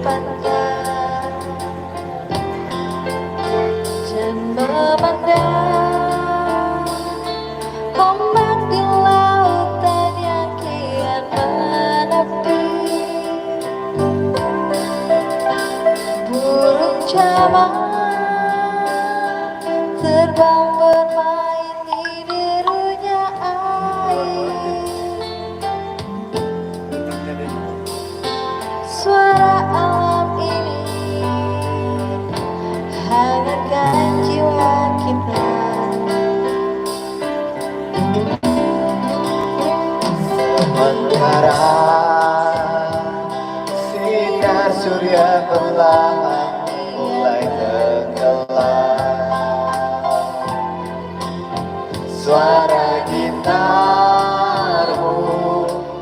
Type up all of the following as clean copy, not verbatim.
panjang dan memandang ombak di lautan yang kian menepi. Burung camar terbang bermain di birunya air. Suara alam ini hangatkan jiwa kita. Sementara sinar surya perlahan mulai tenggelam, suara gitarmu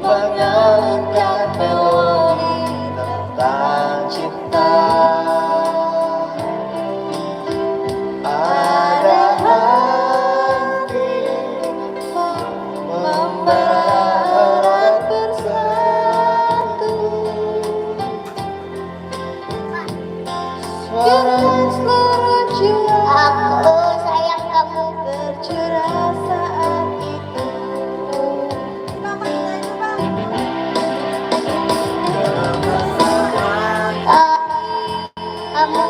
mengalunkan melodi tentang cinta. Ada hati membara bersatu, suara Seluruh jiwa Aku sayang kamu. tercurah saat itu. Kamu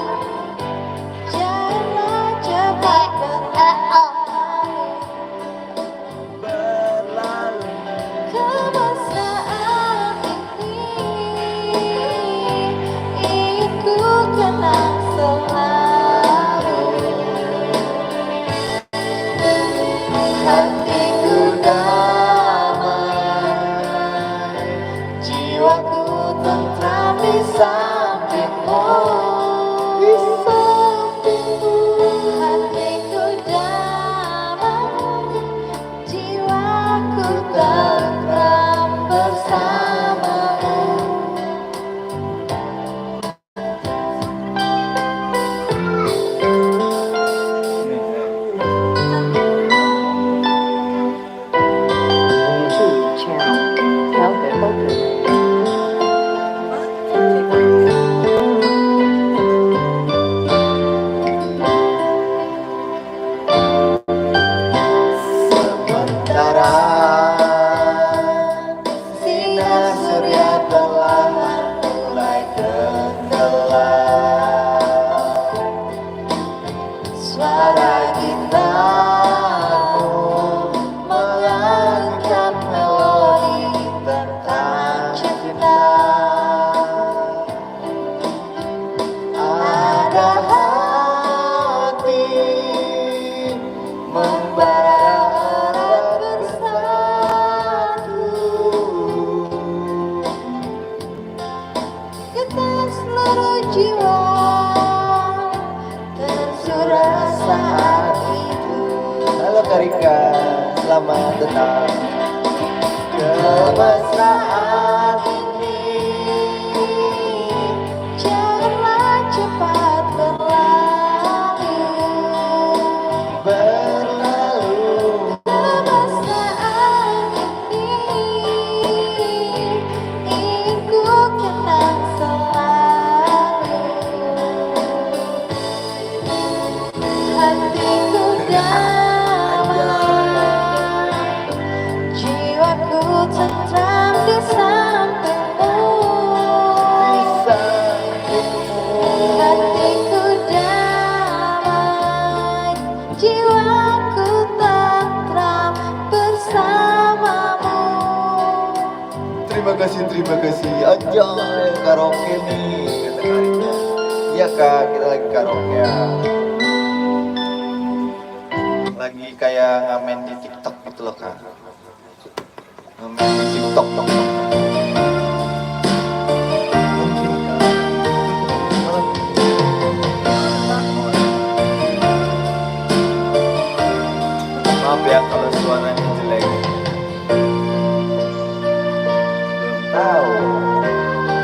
Janganlah cepat berlalu. Kemesraan ini ingin ku kenang selalu. Hatiku damai, jiwaku tentram di sampingmu. Di sampingmu. Hatiku damai, jiwaku tentram bersamamu. Sementara sinar surya perlahan mulai tenggelam, suara gitarmu mengangkat melodi tentang cinta. Ada hati membara bersatu, Getar seluruh jiwa tersurat saat itu. Halo Karika, selamat datang. Kemesraan ini Janganlah cepat berlalu. berlalu. Kemesraan ini ingin ku kenang selalu. Hatiku damai, jiwaku tentram di sampingmu. Hatiku damai, jiwaku tentram bersamamu. Terima kasih. Anjay, karaoke nih, kata Karika. Iya kak, kita lagi karaoke ya. Lagi kayak ngamen di TikTok gitu loh kak. Ngamen di TikTok. Maaf ya kalau suaranya jelek.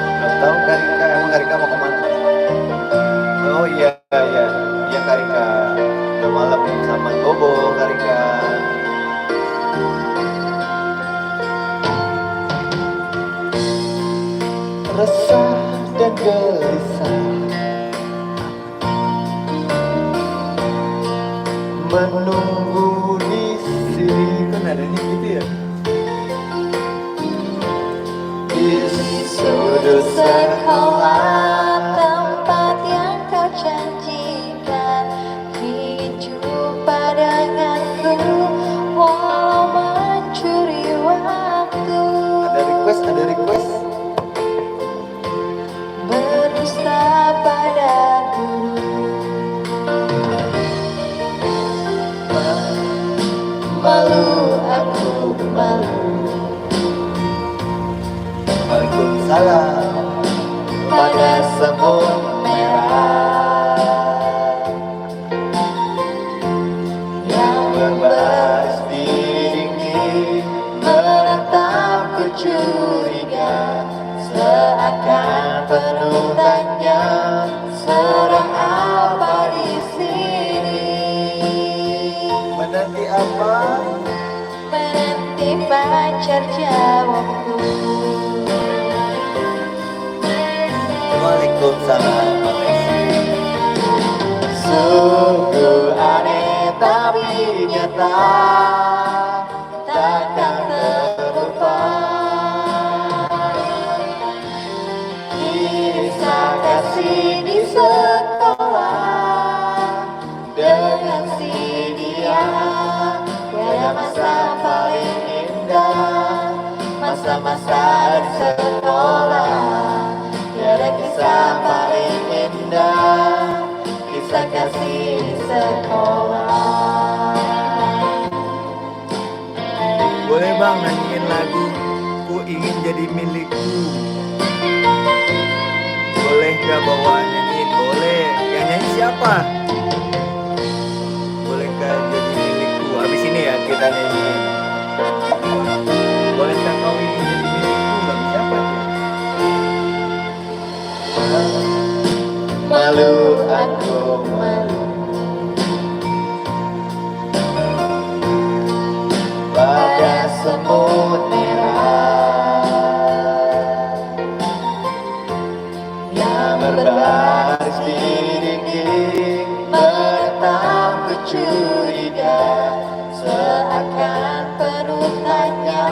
Belum tahu Karika. Emang Karika mau kemana? Oh iya Karika. Udah malam sama Bobo Karika. gelisah menunggu di sini. Kan adanya gitu ya. Di sudut sekolah tempat yang kau janjikan, ingin jumpa denganku walau mencuri waktu. Ada request. Berdusta pada guru, malu aku malu. Waalaikumsalam pada semut merah yang berbaris di dinding, menatapku curiga, seakan penuh tanya, sedang apa di sini? Menanti apa? Menanti pacar jawabku. Waalaikumsalam. Sungguh aneh tapi nyata, takkan terlupa. Kisah kasih di sekolah dengan si dia, pada masa paling indah, masa-masa di sekolah. Tiada kisah paling indah, kisah kasih di sekolah. Boleh bang nyanyiin lagu Ku Ingin Jadi Milikku? Boleh gak bawa nyanyiin? Boleh. Yang nyanyi siapa? Boleh gak jadi milikku? Habis ini ya kita nyanyiin. Boleh gak kau ingin jadi milikku? Lagu siapa dia? Malu aku malu pada semut merah yang berbaris di dinding, menatapku curiga, seakan penuh tanya,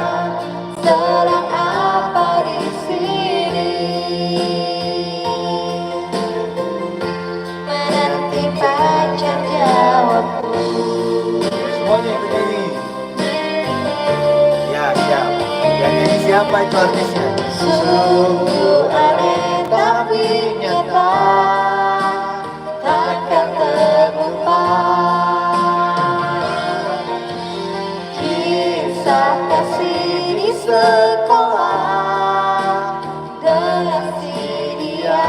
sedang apa di sini? Menanti pacar jawabku. Semuanya ikut nyanyi. Ya, siap. Yang nyanyi siapa itu artisnya? Sungguh aneh tapi nyata, takkan terlupa. Kisah kasih di sekolah dengan si dia,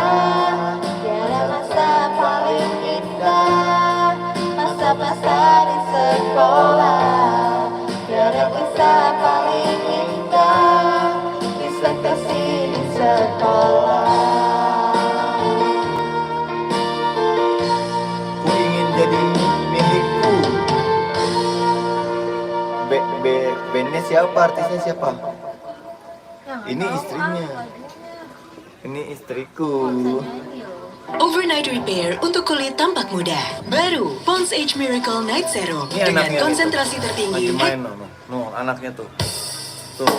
tiada masa paling indah, masa-masa di sekolah. Tiada kisah paling indah, kisah kasih di sekolah. Ku ingin jadi milikku. Bandnya siapa? Artisnya siapa? Ini istrinya. Ini istriku. Overnight repair untuk kulit tampak muda. Baru Pond's Age Miracle Night Serum Ini dengan anaknya konsentrasi lagi tertinggi. main no, anaknya tuh. Tuh.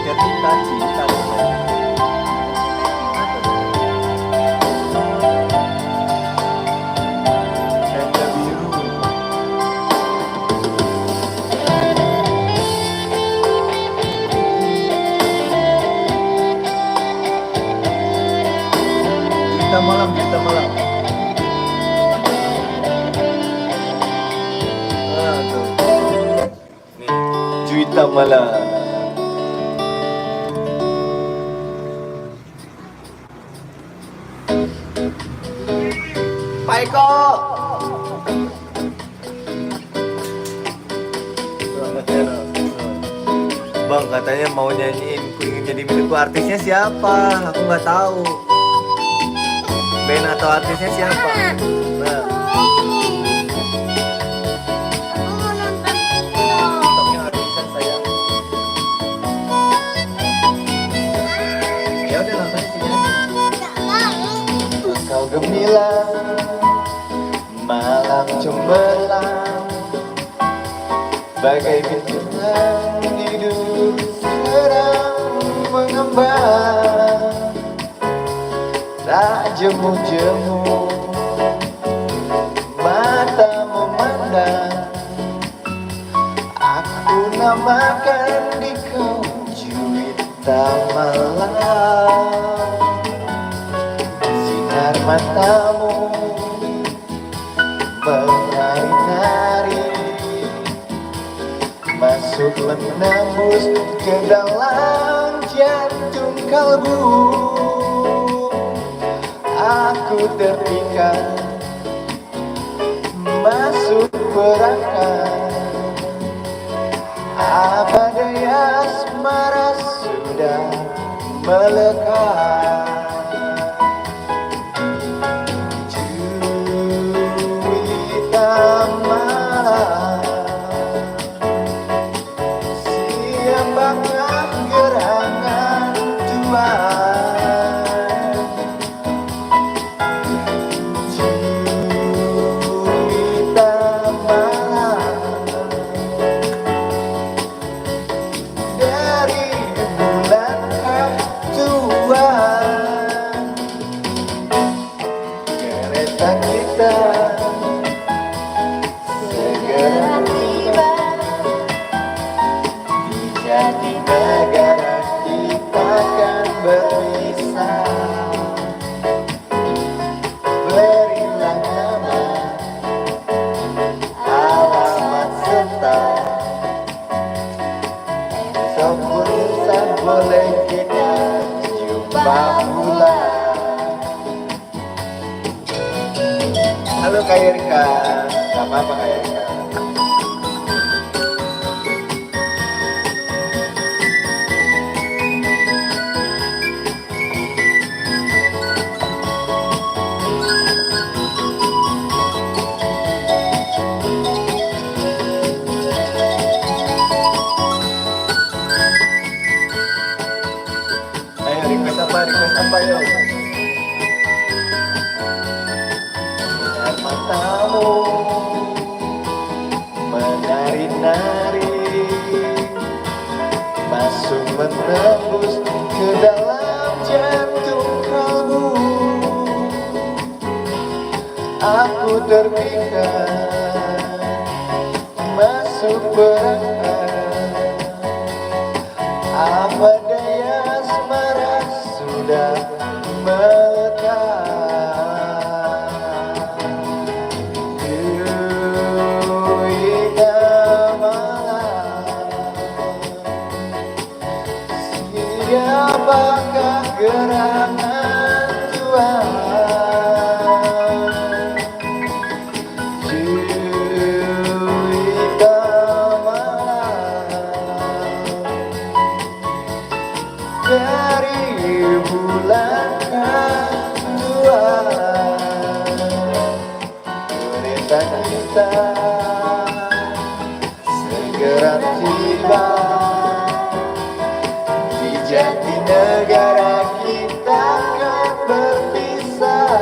Dia cinta. Tenda biru. Cinta malam. Tuh. Nih, Juwita malam. Pak Eko. Bang katanya mau nyanyiin Ku Ingin Jadi Milikku. Artisnya siapa? Aku nggak tahu. Band atau artisnya siapa? Nah, TikToknya artisan sayang. bulan, malam cemerlang, bagai bintang hidup sedang mengembang. Tak jemu-jemu mata memandang, aku namakan di kau juwita malam. Sinar matamu menari-nari, masuk menembus ke dalam jantung kalbu. Aku terpikat, masuk perangkat, apa daya asmara sudah melekat. Juwita malam, siapakah gerangan Tuhan? Segera tiba di jati negara, kita akan berpisah. Berilah nama, alamat serta, esok lusa boleh kita jumpa pula. Halo Kak Erika, gak apa-apa Kak Erika. Ayo request apa yuk? Sinar matamu menari-nari, masuk menembus ke dalam jantung kalbu. Aku terpikat, masuk perangkat, apa daya asmara sudah melekat. Juwita malam, siapakah gerangan Tuhan? Juwita malam, dari bulan Tuhan, cerita kita segera tiba di jati negara, kita akan berpisah.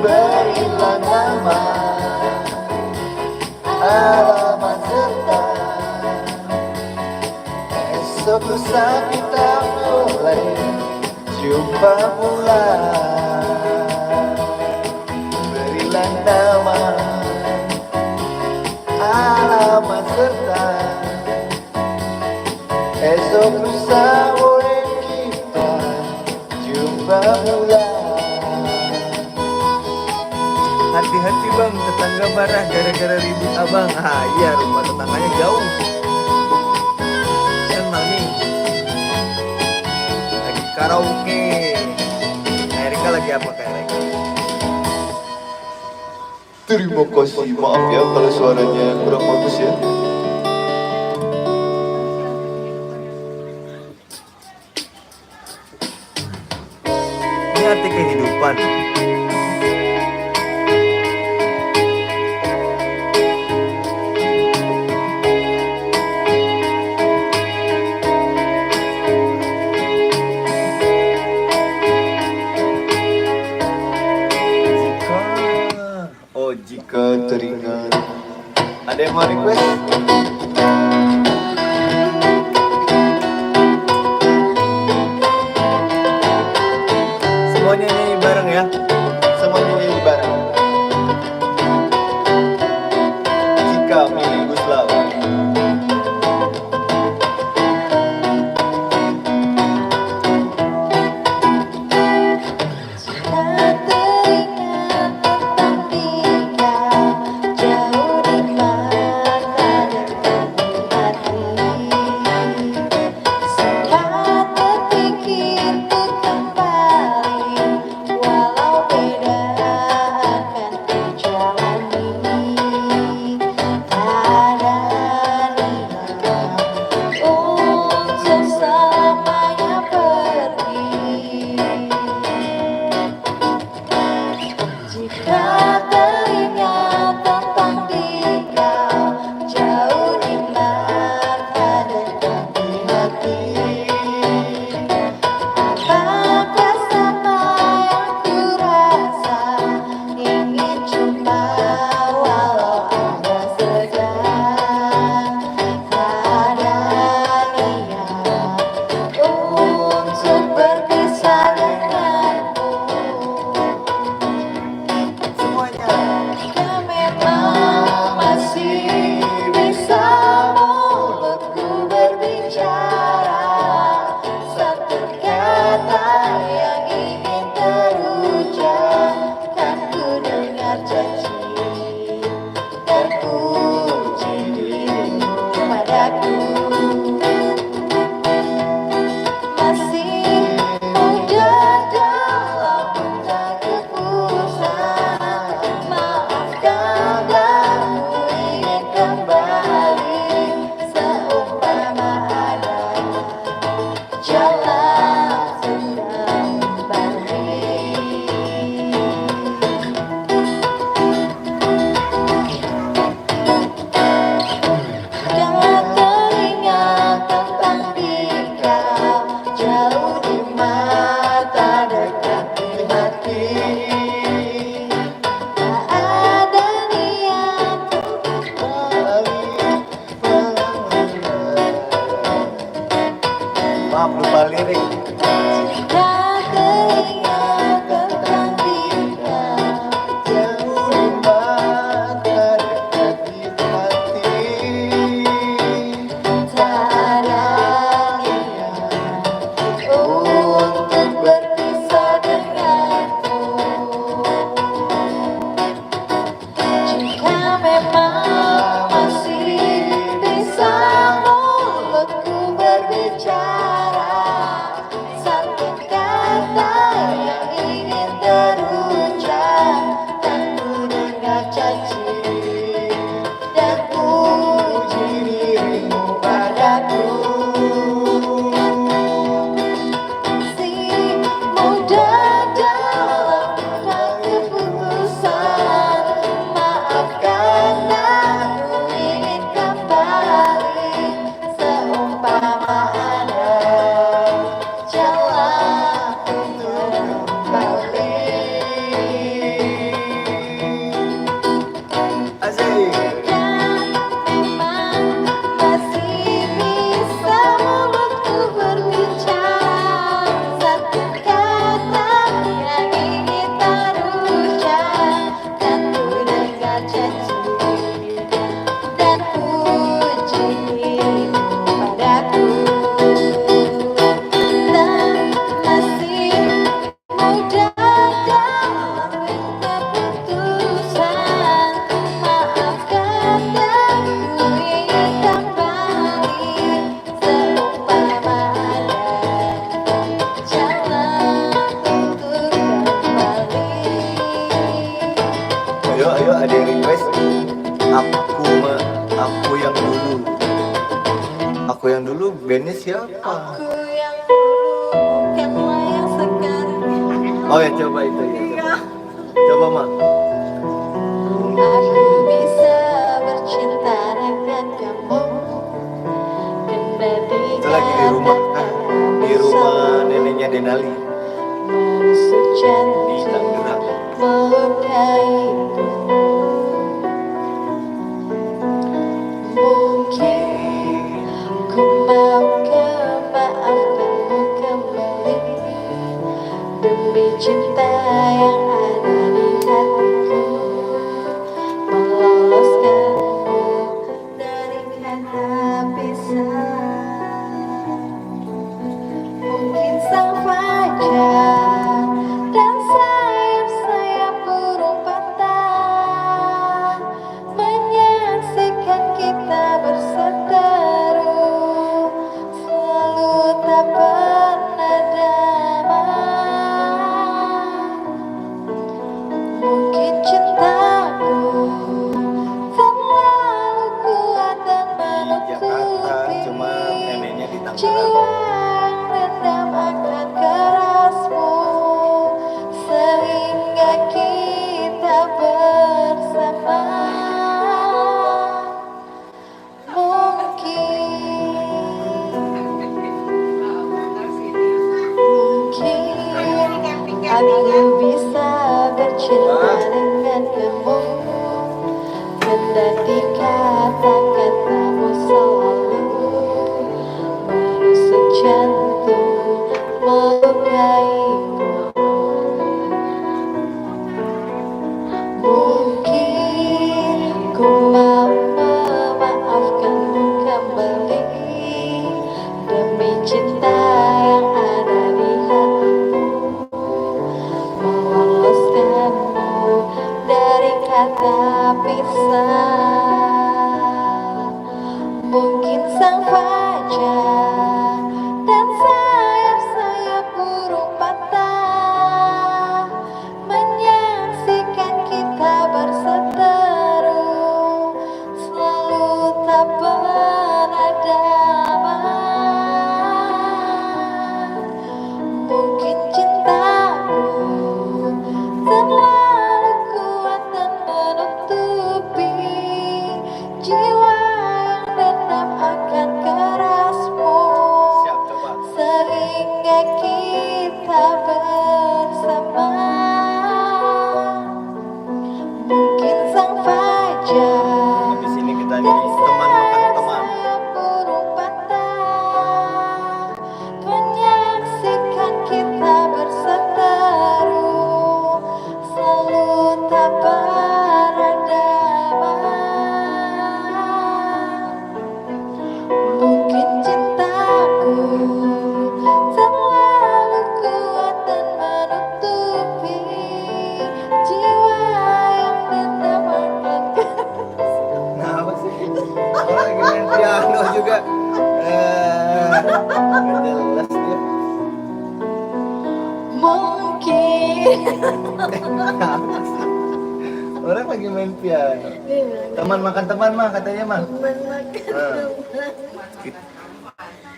Berilah nama, alamat serta, esok lusa kita mulai jumpa pula. Berilah nama, alamat serta, esok lusa boleh kita jumpa pula. Hati-hati bang, tetangga marah gara-gara ribut abang. Ah iya, rumah tetangganya jauh. Kan Mami lagi karaoke. Erika lagi apa Kak Erika? Terima kasih, maaf ya kalau suaranya kurang bagus ya. Ini arti kehidupan. Ada yang mau request? Semuanya nyanyi bareng ya. Semuanya nyanyi bareng. Jika milik Guslau. Maaf lupa lirik. Ayo ada yang request aku yang dulu. Aku yang dulu bandnya siapa? Aku yang dulu bukanlah yang sekarang. Oh ya coba itu ya. Coba Mak. Aku bisa bercinta dengan kamu. Itu lagi di rumah kan? Di rumah neneknya Denali di Tangerang. sang fajar dan sayap-sayap burung patah menyaksikan kita berseteru, selalu tak pernah damai. Mungkin cintaku terlalu kuat dan Jakarta, menutupi cuma neneknya di Tangerang. jiwa yang dendam akan kerasmu, sehingga kita bersama. Mungkin aku bisa bercinta dengan kamu, kendati kata-katamu selalu menusuk jantung, melukaiku. Mungkin ku mau memaafkanmu kembali demi cinta yang ada di hatimu, meloloskanmu dari kata pisah. Mungkin sang fajar dan sayap-sayap burung patah menyaksikan kita berseteru, selalu tak pernah damai. Mungkin cintaku terlalu kuat dan menutupi jiwa yang dendam akan kerasmu, Siap, coba. sehingga kita bersama. Mungkin sang fajar Di sini kita dan jadi teman makan teman. sayap burung patah menyaksikan kita berseteru, selalu tak pernah damai. Mungkin cintaku terlalu kuat dan menutupi jiwa yang dendam akan Kenapa sih? Orang lagi main piano juga. Nggak jelas dia. mungkin. Kenapa sih? Orang lagi main piano. Teman makan teman mah katanya mah.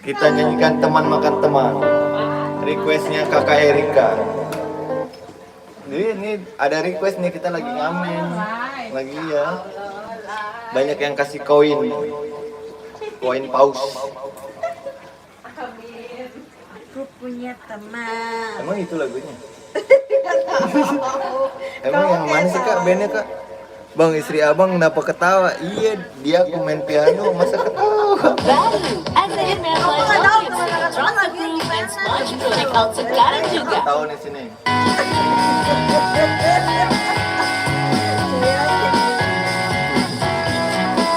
Kita nyanyikan teman makan teman. Requestnya kakak Erika. Jadi ini ada request nih, kita lagi ngamen. Lagi ya. Banyak yang kasih koin. Koin paus. Aku punya teman. Emang itu lagunya? Emang yang mana sih kak bandnya kak? Bang, istri abang kenapa ketawa? Iya, dia aku main piano, masa ketawa? Baru, Azahir Merah Live Strong Group dan Sponge Project out sekarang juga. Tahu nih sini.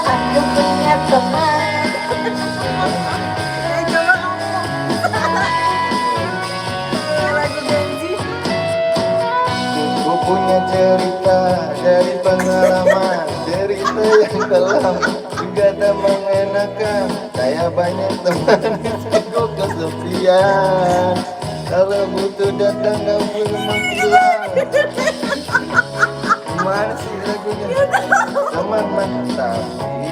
Aku punya teman. Ku punya cerita dari pengalaman, cerita yang kelam juga tak mengenakan. Saya banyak teman, aku kesepian. Kalau butuh datang gak perlu menghilang. Gimana sih lagunya? Teman mantap ini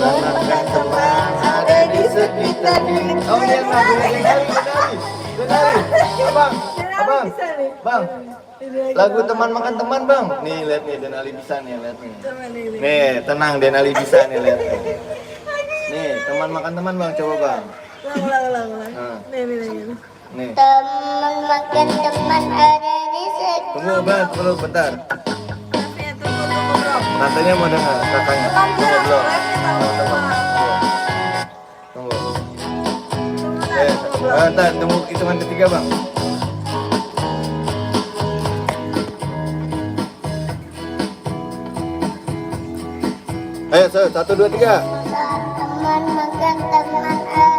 teman teman ada di sekitar diri. Oh iya, abang, lagu teman makan teman bang. Nih lihat nih, Denali bisa nih, lihat nih. Nih tenang, Denali bisa nih, lihat nih. Nih teman makan teman bang, coba bang. Ulang. Nah, nih. Teman makan teman ada di sekitar. Tunggu bang, tunggu bentar. Tantenya mau dengar, kakaknya. Tunggu belum. Tunggu. Bentar, tunggu hitungan ketiga bang. Ayo, 1, 2, 3. Teman makan teman ada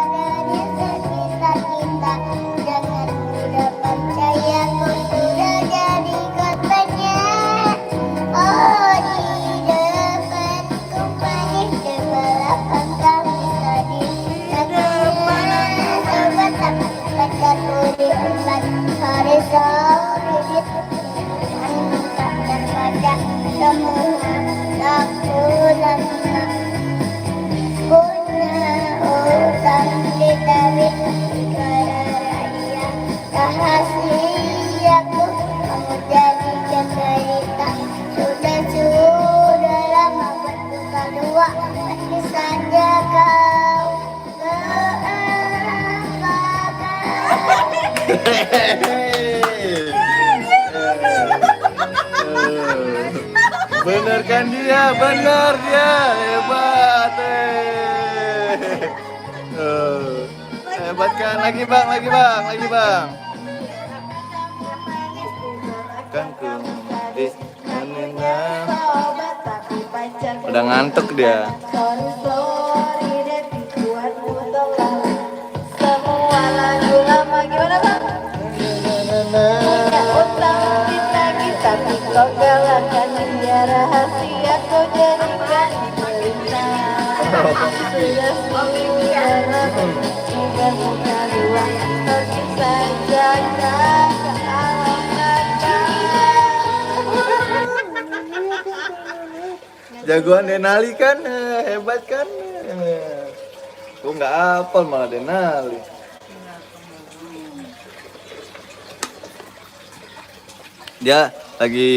kau Bener kan dia, bener dia, hebat. Hebat kan, lagi bang, lagi bang, lagi bang. Kan ku menenang. Udah ngantuk dia. Semua lagu lama gimana bang? Punya utang ditagih tapi kau galakkan dia, rahasia kau jadikan cerita. Sudah segala bukan muka dua, pergi saja ke alam nada. Jagoan Denali kan, hebat kan. Gua nggak hafal malah Denali. Dia lagi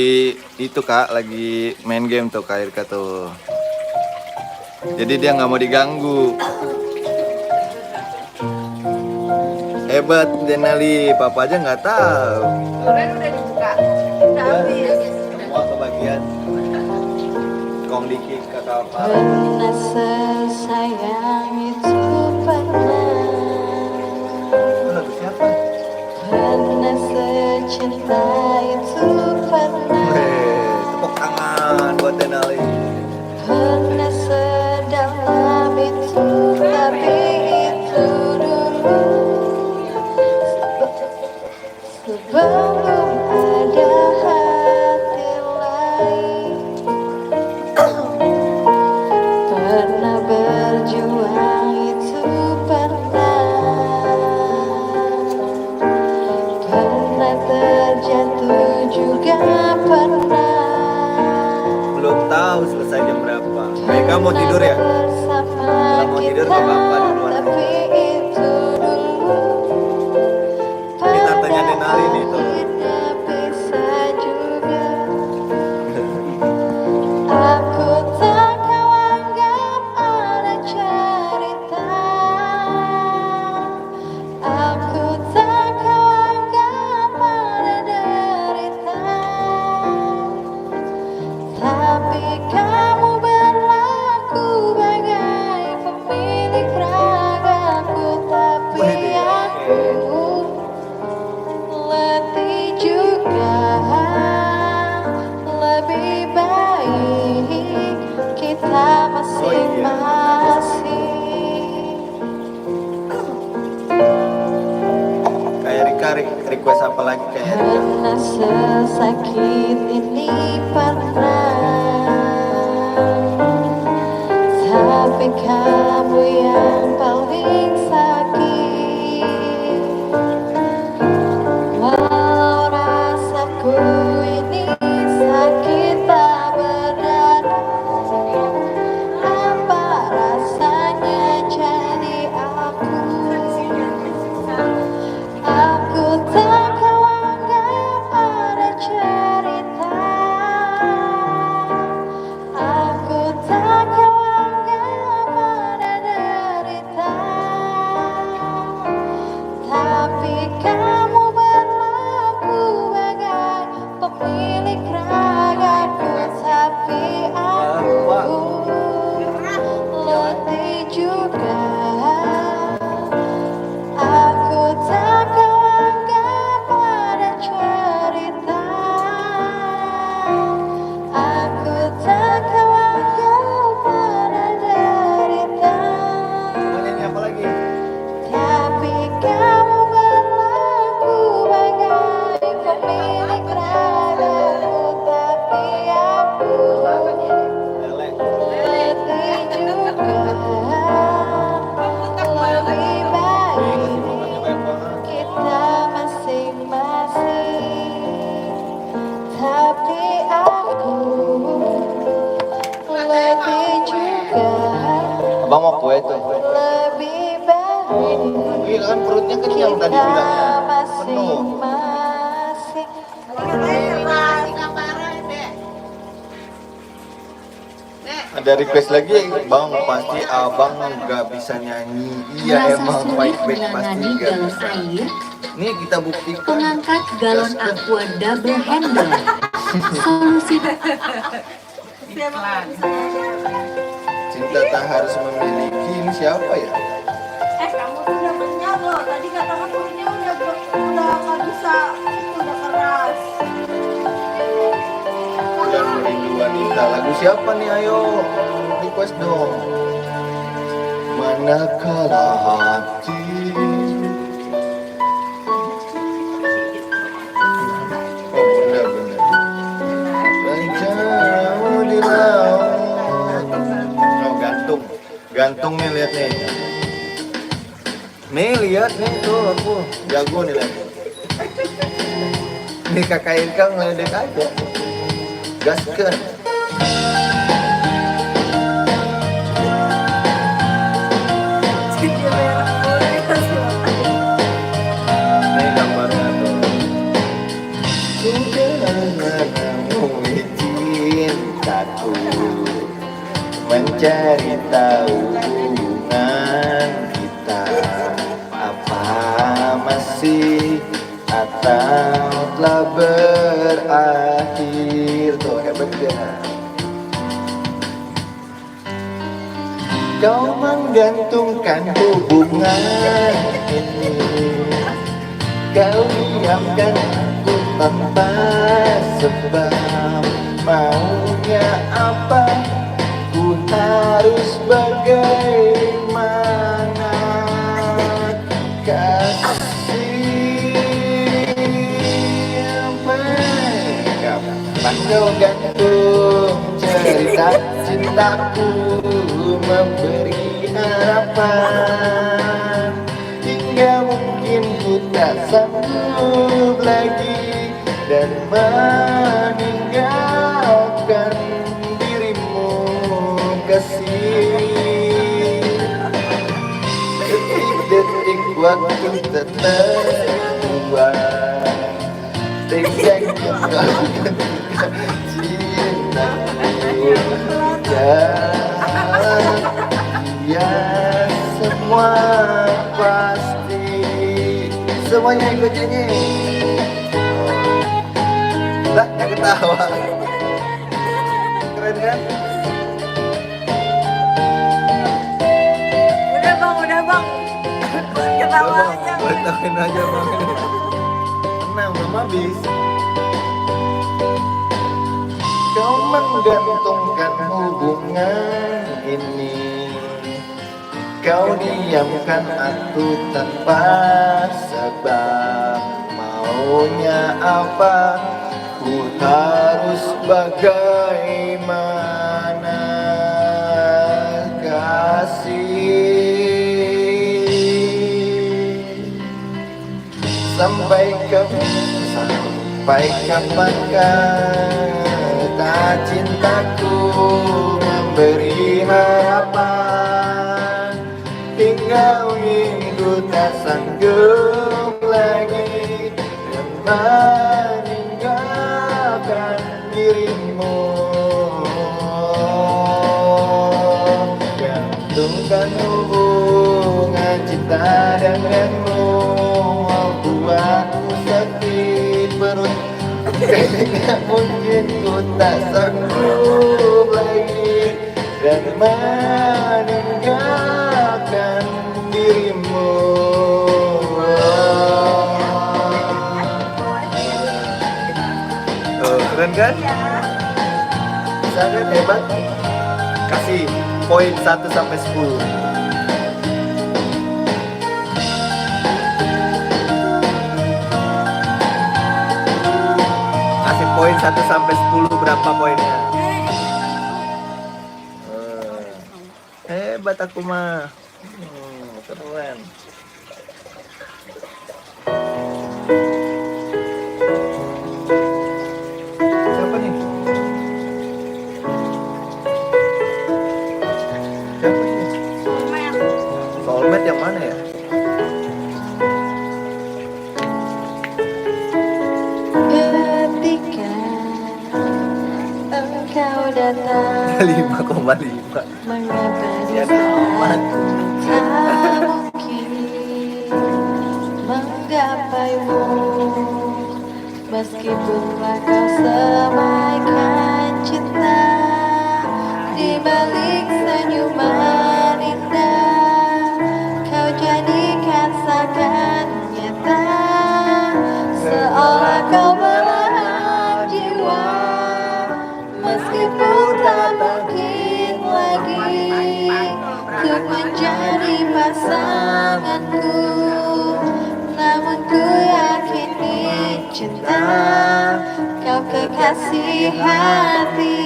itu kak, lagi main game tuh Kak Irka tuh. Jadi dia nggak mau diganggu. Hebat Denali, papa aja nggak tahu. Udah dibuka, udah habis. Semua kebagian. Kong Diki kakak apa? Pernah sesayang itu pernah, Lagu siapa? pernah secinta itu pernah, Tepuk tangan buat Denali. pernah sedalam itu, tapi itu dulu sebelum ada hati lain. Pernah berjuang itu pernah, pernah terjatuh juga pernah. Belum tahu selesai jam berapa. Mereka mau tidur ya? Bersama Kalau mau tidur kita, ke Bapak duluan. tapi itu dulu. Ini tantenya Denali nih tuh. Akhirnya bisa juga. Aku tak kau anggap ada cerita, aku tak kau anggap ada derita, tapi kamu berlaku bagai pemilik ragaku, tapi aku letih juga. Lebih baik kita masing-masing. Kayak Rika request apa lagi kayak Rika? Pernah sesakit ini pernah, tapi kamu yang paling sakit. Walau rasaku ini sakit tak berdada, apa rasanya jadi aku? Aku tak kau anggap ada cerita, aku tak kau anggap ada derita, tapi kamu berlaku bagai pemilik ragaku, tapi aku letih juga. Aku tak kau anggap ada cerita, aku tak kau anggap ada derita, Mau nyanyi apa lagi? tapi kamu berlaku bagai pemilik ragaku, tapi aku Lele. letih juga. Lebih baik kita masing-masing, tapi aku letih juga. Abang mau kue tuh. Lebih baik Iya kan perutnya kenyang tadi kita bilangnya. Penuh. masing-masing. Ada request lagi, Bang, pasti abang nggak bisa nyanyi. Iya Merasa emang sulit baik-baik pasti menangani nggak galon bisa. air? Nih kita buktikan. Pengangkat galon aqua double handle. Solusi Cinta tak harus memiliki. Ini siapa ya? Kamu sudah kenyang loh. Tadi katakan kulitnya udah nggak bisa, itu udah keras. Bulan Merindu Wanita. Lagu siapa nih? Ayo request dong. Manakala hati jauh di laut. Oh, gantung nih, lihat nih. Nih lihat nih tuh, aku jago nih lihat. Nih kakak Irka ngeledek aja. Gaskeun. Nih gambarnya tuh. Cintaku mencari tahu hubungan kita, apa masih atau telah berakhir. Tuh hebat gak? Kau menggantungkan hubungan ini, kau diamkan aku tanpa sebab. Maunya apa, ku harus bagaimana. Kasih kapan kau gantung cerita cintaku, memberi harapan hingga mungkin ku tak sanggup lagi dan meninggalkan dirimu, kasih. Detik-detik waktu terbuat tegaknya kau cintaku. Ya semua pasti, semuanya ikut nyanyi. Lah, yang ketawa. Keren kan? Udah bang. Ketawa aja. Ketawain aja bang. Tenang, belum habis. Kau menggantungkan hubungan ini, kau diamkan aku tanpa sebab. Maunya apa, ku harus bagaimana. Kasih sampai kapankah kata cintaku memberi harapan hingga minggu tak sanggup lagi dan meninggalkan dirimu. Gantungkan hubungan cinta denganmu, buatku sakit perut. Kayaknya mungkin ku tak sanggup lagi dan meninggalkan dirimu. Oh, keren kan? Sangat hebat. Kasih poin 1 sampai 10. Poin 1 sampai 10 berapa poinnya? Hebat aku mah. Keren. Siapa nih? Siapa nih? Soulmate yang mana ya? Ketika engkau datang 5,5. Mengapa Ya amat. tak mungkin menggapaimu, meskipun telah kau semaikan cinta di balik senyuman indah, kau jadikan seakan nyata, seolah kau belahan jiwa, meskipun tak mungkin lagi untuk menjadi pasanganku, namun ku yakini cinta kau kekasih hati.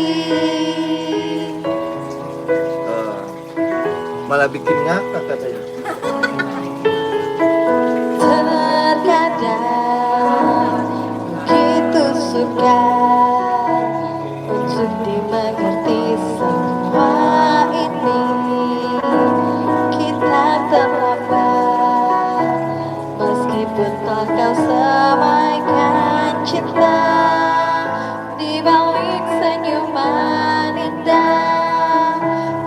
Malah bikin ngakak katanya. Terkadang begitu sukar untuk dimengerti semua ini. Kita terlambat, meskipun telah kau semaikan cinta di balik senyuman indah,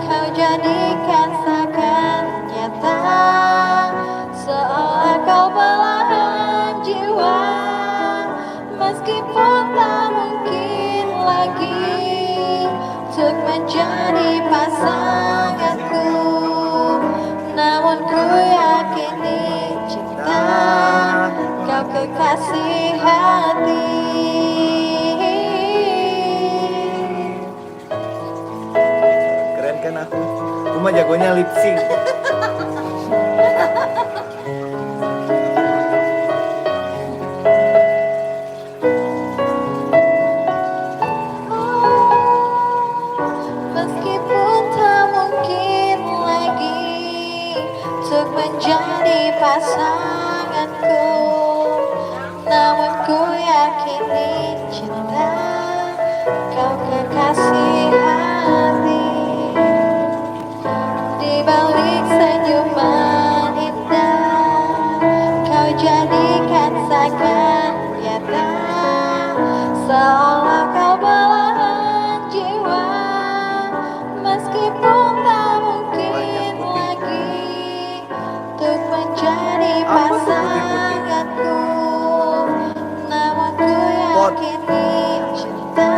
kau jadikan seakan nyata, seolah kau belahan jiwa, meskipun tak mungkin lagi untuk menjadi pasanganku, namun ku yakini cinta kau kekasih hati. Keren kan aku? Aku mah jagonya lip sync. Meskipun tak mungkin lagi untuk menjadi pasanganku, namun ku yakini cinta kau kekasih hati. Di balik senyuman indah, kau jadikan seakan nyata, seolah kau belahan jiwa, meskipun tak mungkin lagi untuk menjadi pasanganku, namun ku yakini cinta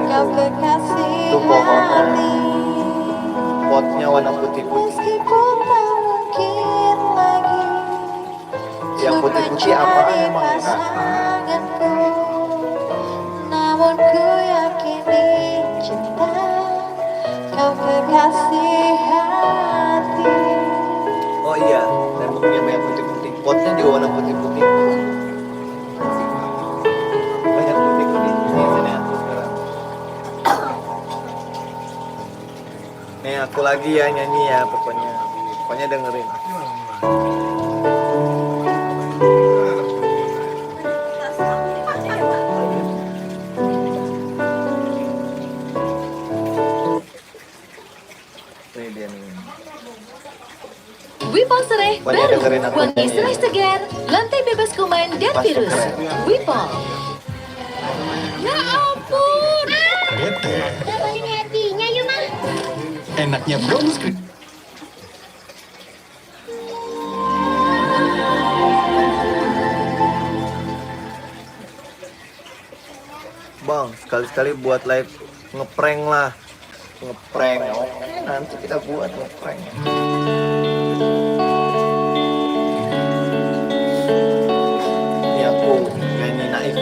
kau kekasih Itu pohonan. hati. Potnya warna putih-putih. Meskipun tak mungkin lagi Yang untuk putih-putih apaan menjadi emang ya, Kak? pasanganku, namun ku yakini cinta kau kekasih hati. Oh iya, temboknya banyak putih-putih. Potnya juga warna putih-putih. Banyak putih-putih. Ini sini aku sekarang. Nih aku lagi ya nyanyi ya pokoknya. Pokoknya dengerin. Ini dia nih. Wipol Sereh Pokoknya baru, dengerin aku wangi nyanyi. serai segar, lantai bebas kuman dan Pasti virus. keren. Wipol. Ya ampun. Bete. Dapetin hatinya yuk mah. Enaknya bonus kredit. Bang, sekali-sekali buat live ngeprank lah. Ngeprank. Oke, nanti kita buat ngeprank. Ini aku nyanyi naif.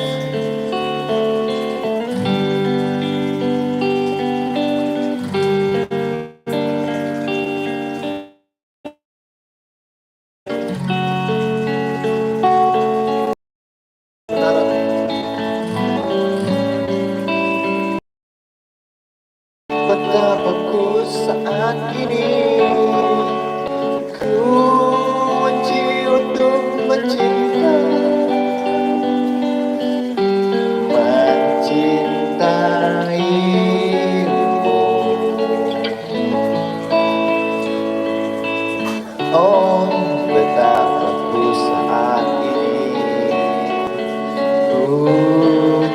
Betapa ku saat ini ku benci untuk mencinta, mencintaimu. Oh, betapa ku saat ini ku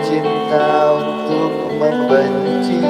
cinta untuk membenci.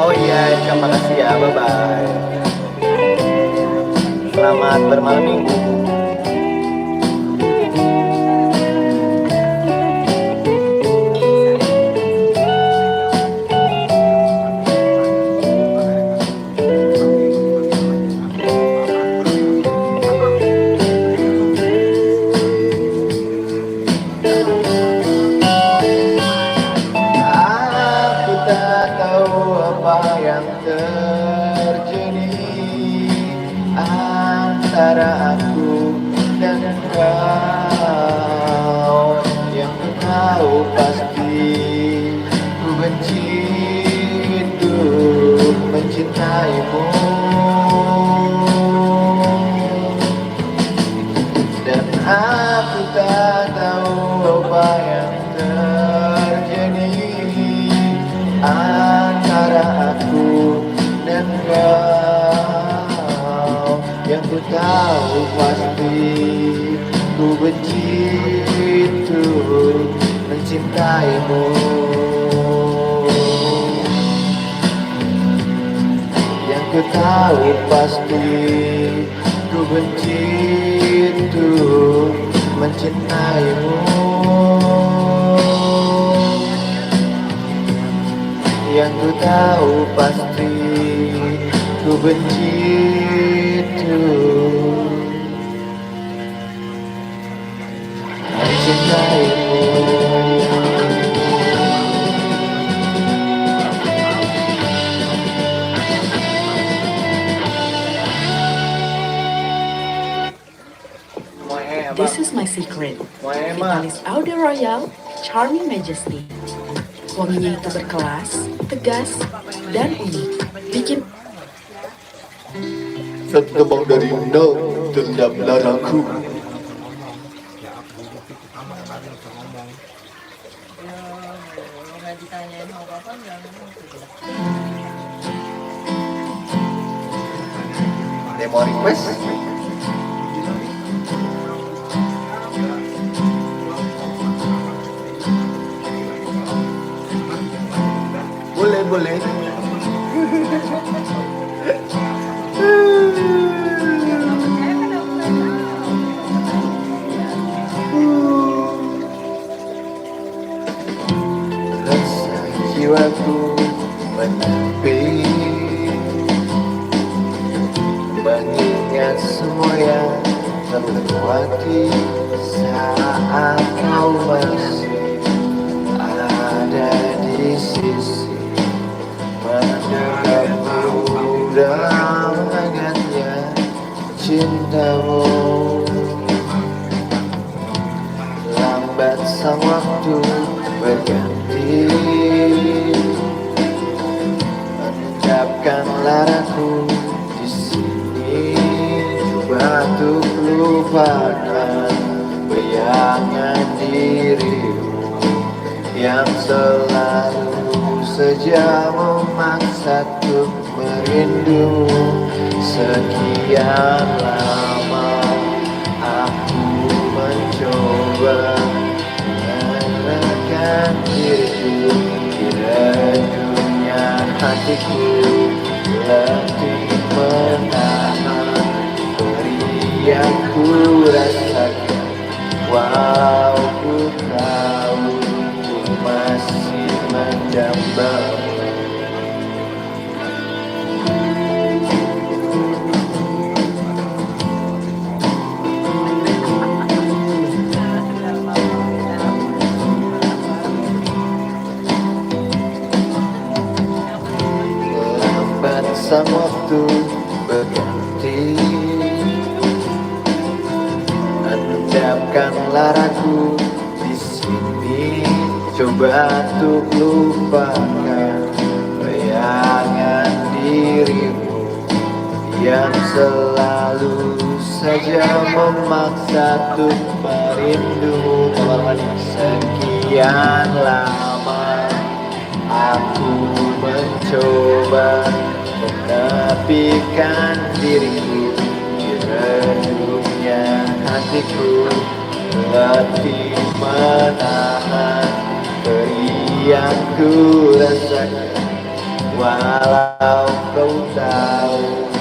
Oh iya, terima kasih ya, bye-bye. Selamat bermalam minggu. Aku tak tahu apa yang terjadi antara aku dan kau. Yang ku tahu pasti ku benci untuk mencintaimu. Dan aku tak tahu apa yang terjadi antara aku dan kau. Yang ku tahu pasti ku benci untuk mencintaimu. Yang ku tahu pasti ku benci untuk mencintaimu. Yang ku tahu pasti ku benci untuk mencintaimu. This is my secret. Moema. Vitalis Eau de Royal Charming Majesty. Wanginya itu berkelas, tegas, dan unik. Bikin Setebang dari nol terjam laraku. Nggak ditanyain mau apa nggak ngomong. Demo request. Boleh, boleh. Rasa jiwaku menepi, mengingat semua yang terlewati saat kau masih ada di sisi. Mendengarmu dan hangatnya cintamu. Lambat sang waktu berganti, mengendapkan laraku di sini. Coba untuk lupakan bayangan dirimu yang selalu saja memaksa untuk merindu. Sekian lama aku mencoba menenangkan diriku di redupnya hatiku, letih menahan beri yang ku rasakan. Walau ku tahu ku masih menjambamu. Lambat sang waktu berganti, endapkan laraku di sini. Coba untuk lupakan bayangan dirimu yang selalu saja memaksa untuk merindu. Sekian lama aku mencoba menepikan diriku di redupnya hatiku, letih menahan beri yang ku rasakan. walau kau tahu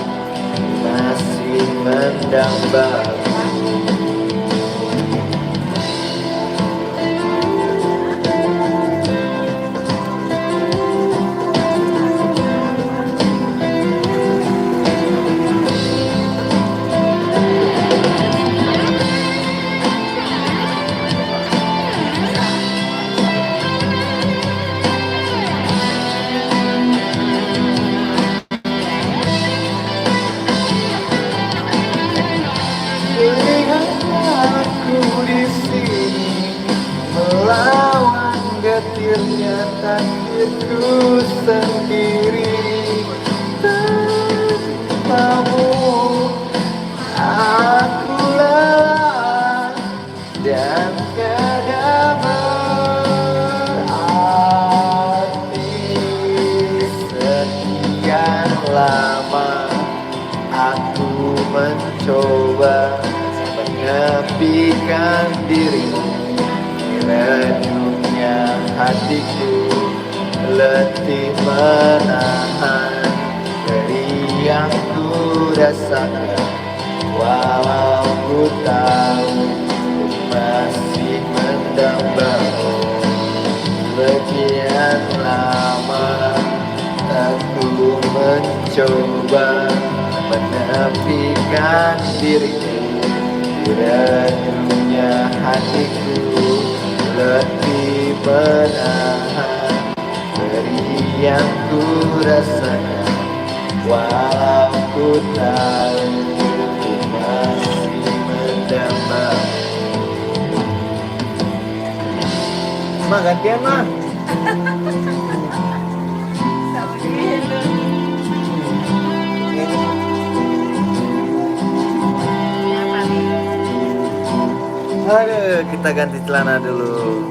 masih mendambaku. Lihat aku di sini melawan getirnya takdirku sendiri. Tanpamu aku lelah dan kadang berarti. Sekian lama aku mencoba menepikan dirimu di redupnya hatiku, letih menahan dari yang ku rasakan. Walau ku tahu masih mendambamu, sekian lama aku mencoba menepikan dirimu di redupnya hatiku, letih menahan dari yang ku rasakan. Walau ku tahu ku masih mendambamu. Mah gantian mah. Aduh, kita ganti celana dulu.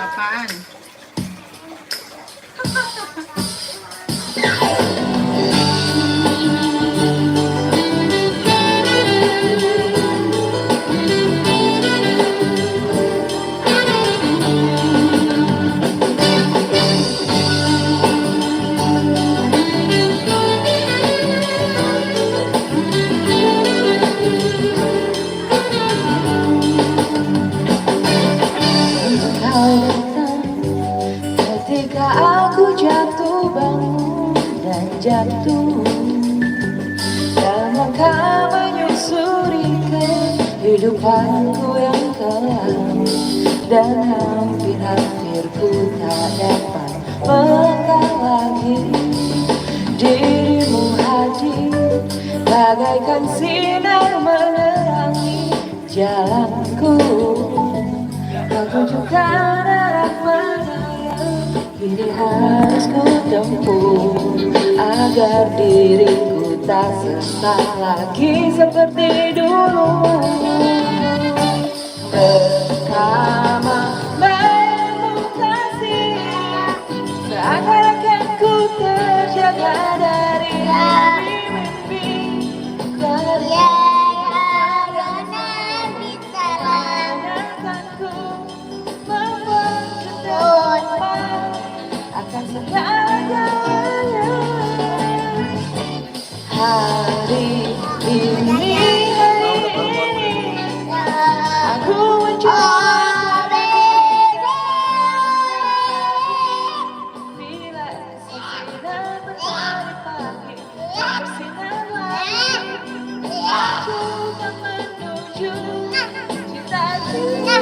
Apaan? Ketika aku jatuh bangun dan jatuh, dan engkau menyusuri kehidupanku yang kelam, dan hampir-hampir ku tak dapat melangkah lagi. Dirimu hadir bagaikan sinar menerangi jalanku, kau tunjukkan arah mana kini harus ku tempuh, agar diriku tak sesat lagi seperti dulu. Bersamamu kasih, seakan-akan ku terjaga dari mimpi-mimpi. Ya Nabi salam. Akan segalanya Hari ini aku mencoba bila esok sudah berlari pagi bersinar lagi aku akan menuju cita-cita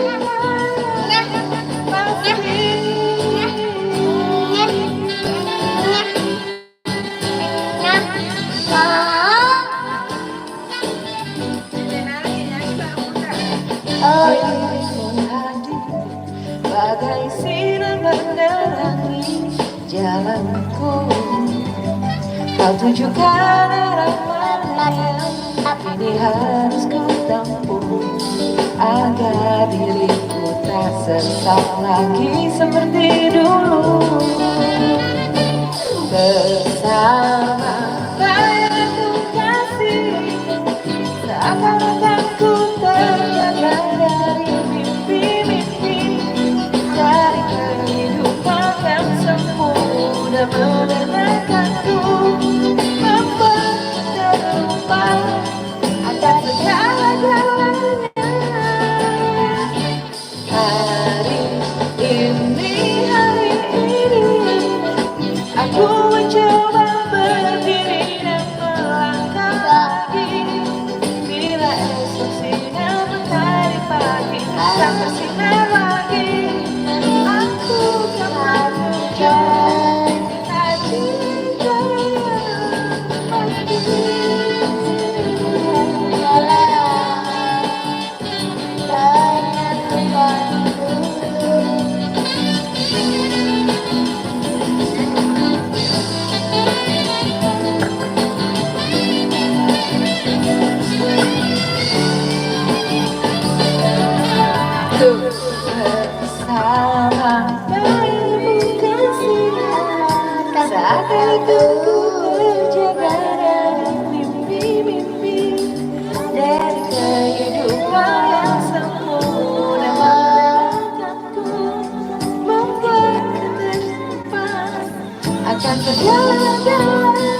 bagai sinar menerangi jalanku. Kau tunjukkan arah mana yang kini harus ku tempuh agar diriku tak sesat lagi seperti dulu. Bersama bayangku kasih seakan-akan ku terjaga dari mimpi-mimpi, dari kehidupan yang sempurna menenangkanku, membuat terlupa akan segala-galanya. Hari ini aku mencoba berdiri dan melangkah lagi. Bila esok sinar matahari pagi tak bersinar lagi, aku akan menuju cita-cita bersama bayangmu kasih seakan ku terjaga dari mimpi-mimpi, dari kehidupan yang sempurna menenangkanku, membuat ketersimpanan akan segala-galanya.